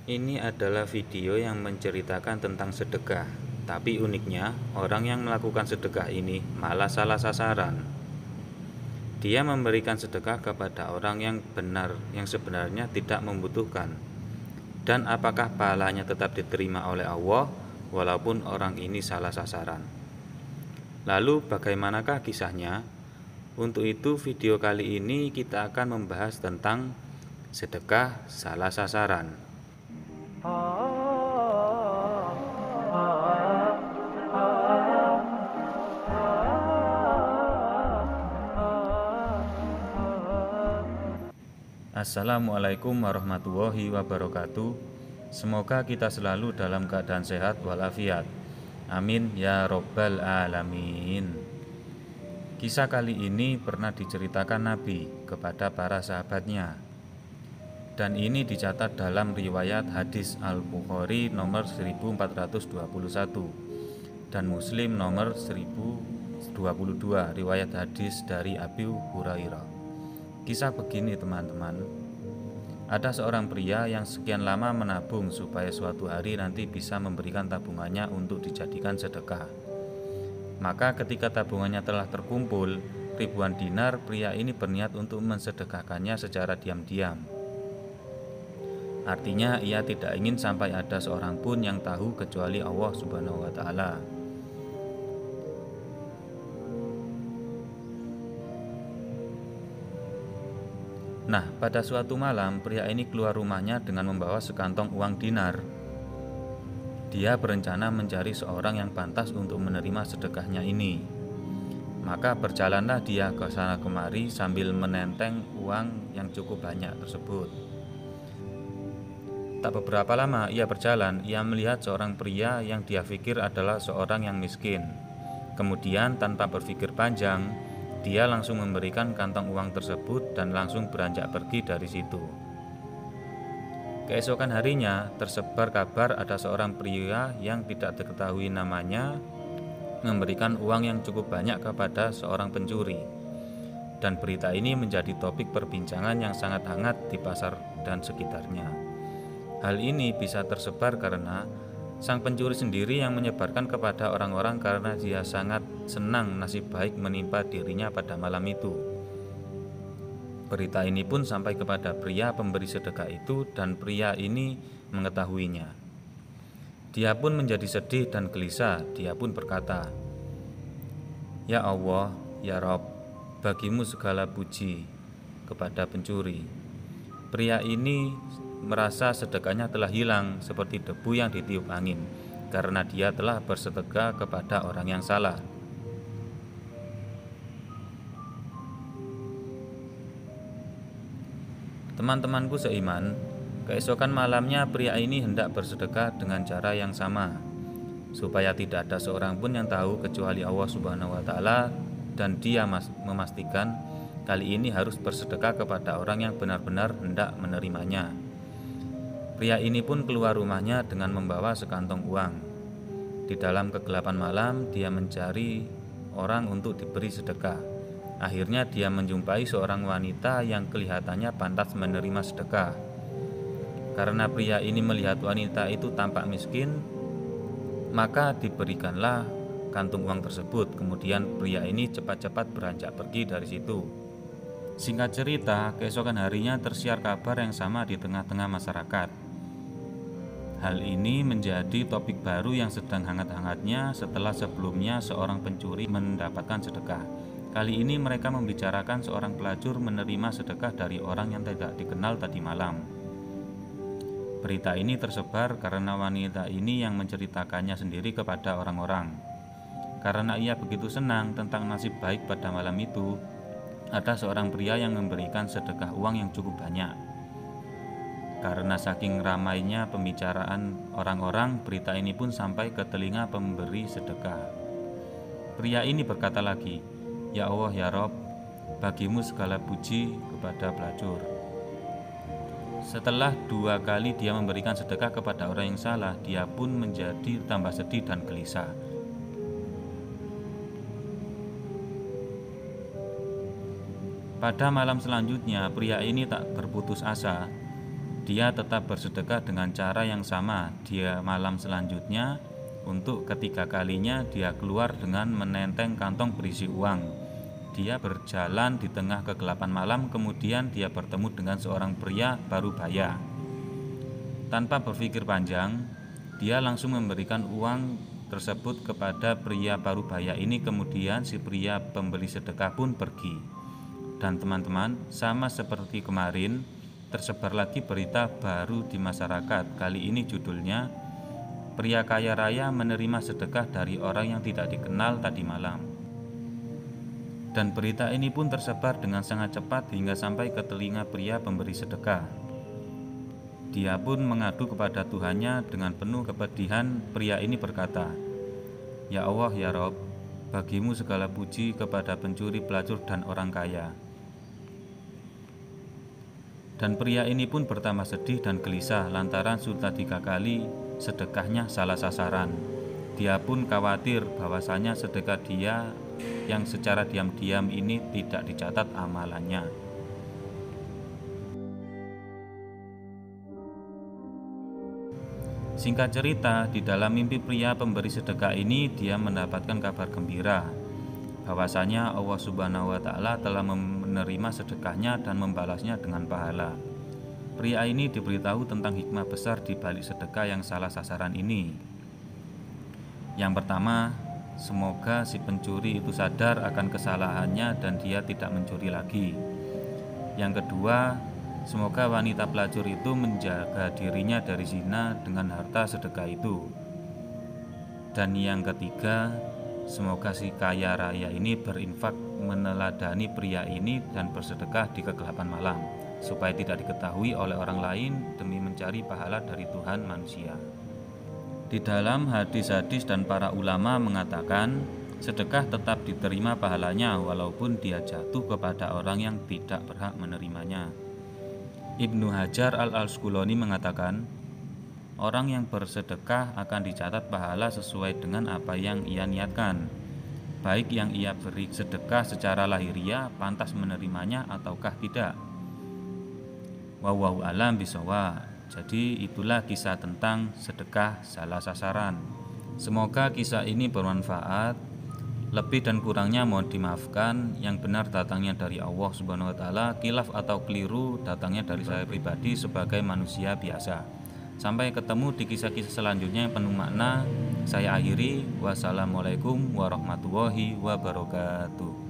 Ini adalah video yang menceritakan tentang sedekah, tapi uniknya orang yang melakukan sedekah ini malah salah sasaran. Dia memberikan sedekah kepada orang yang sebenarnya tidak membutuhkan. Dan apakah pahalanya tetap diterima oleh Allah walaupun orang ini salah sasaran? Lalu bagaimanakah kisahnya? Untuk itu video kali ini kita akan membahas tentang sedekah salah sasaran. Assalamualaikum warahmatullahi wabarakatuh. Semoga kita selalu dalam keadaan sehat walafiat. Amin ya robbal alamin. Kisah kali ini pernah diceritakan Nabi kepada para sahabatnya. Dan ini dicatat dalam riwayat hadis Al-Bukhari nomor 1421 dan Muslim nomor 1022, riwayat hadis dari Abu Hurairah. Kisah begini teman-teman. Ada seorang pria yang sekian lama menabung supaya suatu hari nanti bisa memberikan tabungannya untuk dijadikan sedekah. Maka ketika tabungannya telah terkumpul ribuan dinar, pria ini berniat untuk mensedekahkannya secara diam-diam. Artinya ia tidak ingin sampai ada seorang pun yang tahu kecuali Allah Subhanahu wa taala. Nah, pada suatu malam, pria ini keluar rumahnya dengan membawa sekantong uang dinar. Dia berencana mencari seorang yang pantas untuk menerima sedekahnya ini. Maka berjalanlah dia ke sana kemari sambil menenteng uang yang cukup banyak tersebut. Tak beberapa lama ia berjalan, ia melihat seorang pria yang dia pikir adalah seorang yang miskin. Kemudian tanpa berpikir panjang, dia langsung memberikan kantong uang tersebut dan langsung beranjak pergi dari situ. Keesokan harinya tersebar kabar ada seorang pria yang tidak diketahui namanya memberikan uang yang cukup banyak kepada seorang pencuri. Dan berita ini menjadi topik perbincangan yang sangat hangat di pasar dan sekitarnya. Hal ini bisa tersebar karena sang pencuri sendiri yang menyebarkan kepada orang-orang karena dia sangat senang nasib baik menimpa dirinya pada malam itu. Berita ini pun sampai kepada pria pemberi sedekah itu dan pria ini mengetahuinya. Dia pun menjadi sedih dan gelisah. Dia pun berkata, "Ya Allah, ya Rob, bagimu segala puji kepada pencuri." Pria ini merasa sedekahnya telah hilang seperti debu yang ditiup angin karena dia telah bersedekah kepada orang yang salah. Teman-temanku seiman, keesokan malamnya pria ini hendak bersedekah dengan cara yang sama, supaya tidak ada seorang pun yang tahu kecuali Allah Subhanahu wa taala, dan dia memastikan kali ini harus bersedekah kepada orang yang benar-benar hendak menerimanya. Pria ini pun keluar rumahnya dengan membawa sekantong uang. Di dalam kegelapan malam dia mencari orang untuk diberi sedekah. Akhirnya dia menjumpai seorang wanita yang kelihatannya pantas menerima sedekah. Karena pria ini melihat wanita itu tampak miskin, maka diberikanlah kantung uang tersebut. Kemudian pria ini cepat-cepat beranjak pergi dari situ. Singkat cerita, keesokan harinya tersiar kabar yang sama di tengah-tengah masyarakat. Hal ini menjadi topik baru yang sedang hangat-hangatnya setelah sebelumnya seorang pencuri mendapatkan sedekah. Kali ini mereka membicarakan seorang pelacur menerima sedekah dari orang yang tidak dikenal tadi malam. Berita ini tersebar karena wanita ini yang menceritakannya sendiri kepada orang-orang. Karena ia begitu senang tentang nasib baik pada malam itu, ada seorang pria yang memberikan sedekah uang yang cukup banyak. Karena saking ramainya pembicaraan orang-orang, berita ini pun sampai ke telinga pemberi sedekah. Pria ini berkata lagi, "Ya Allah, ya Rob, bagimu segala puji kepada pelacur." Setelah 2 kali dia memberikan sedekah kepada orang yang salah, dia pun menjadi tambah sedih dan gelisah. Pada malam selanjutnya, pria ini tak berputus asa. dia tetap bersedekah dengan cara yang sama di malam selanjutnya. Untuk ketiga kalinya dia keluar dengan menenteng kantong berisi uang. Dia berjalan di tengah kegelapan malam, kemudian dia bertemu dengan seorang pria parubaya. Tanpa berpikir panjang, dia langsung memberikan uang tersebut kepada pria parubaya ini. Kemudian si pria pemberi sedekah pun pergi. Dan teman-teman, sama seperti kemarin, tersebar lagi berita baru di masyarakat. Kali ini judulnya, pria kaya raya menerima sedekah dari orang yang tidak dikenal tadi malam. Dan berita ini pun tersebar dengan sangat cepat hingga sampai ke telinga pria pemberi sedekah. Dia pun mengadu kepada Tuhannya dengan penuh kepedihan. Pria ini berkata, "Ya Allah, ya Rob, bagimu segala puji kepada pencuri, pelacur, dan orang kaya." Dan pria ini pun bertambah sedih dan gelisah lantaran sudah 3 kali sedekahnya salah sasaran. Dia pun khawatir bahwasanya sedekah dia yang secara diam-diam ini tidak dicatat amalannya. Singkat cerita, di dalam mimpi pria pemberi sedekah ini dia mendapatkan kabar gembira bahwasanya Allah Subhanahu wa Ta'ala telah menerima sedekahnya dan membalasnya dengan pahala. Pria ini diberitahu tentang hikmah besar di balik sedekah yang salah sasaran ini. Yang pertama, semoga si pencuri itu sadar akan kesalahannya dan dia tidak mencuri lagi. Yang kedua, semoga wanita pelacur itu menjaga dirinya dari zina dengan harta sedekah itu. Dan yang ketiga, semoga si kaya raya ini berinfak meneladani pria ini dan bersedekah di kegelapan malam, supaya tidak diketahui oleh orang lain demi mencari pahala dari Tuhan manusia. Di dalam hadis-hadis dan para ulama mengatakan, sedekah tetap diterima pahalanya walaupun dia jatuh kepada orang yang tidak berhak menerimanya. Ibnu Hajar al-Asqalani mengatakan, orang yang bersedekah akan dicatat pahala sesuai dengan apa yang ia niatkan. Baik yang ia beri sedekah secara lahiriah pantas menerimanya ataukah tidak. Wallahu a'lam bishawab. Jadi itulah kisah tentang sedekah salah sasaran. Semoga kisah ini bermanfaat. Lebih dan kurangnya mohon dimaafkan. Yang benar datangnya dari Allah Subhanahu wa Ta'ala, khilaf atau keliru datangnya dari saya pribadi sebagai manusia biasa. Sampai ketemu di kisah-kisah selanjutnya yang penuh makna. Saya akhiri. Wassalamualaikum warahmatullahi wabarakatuh.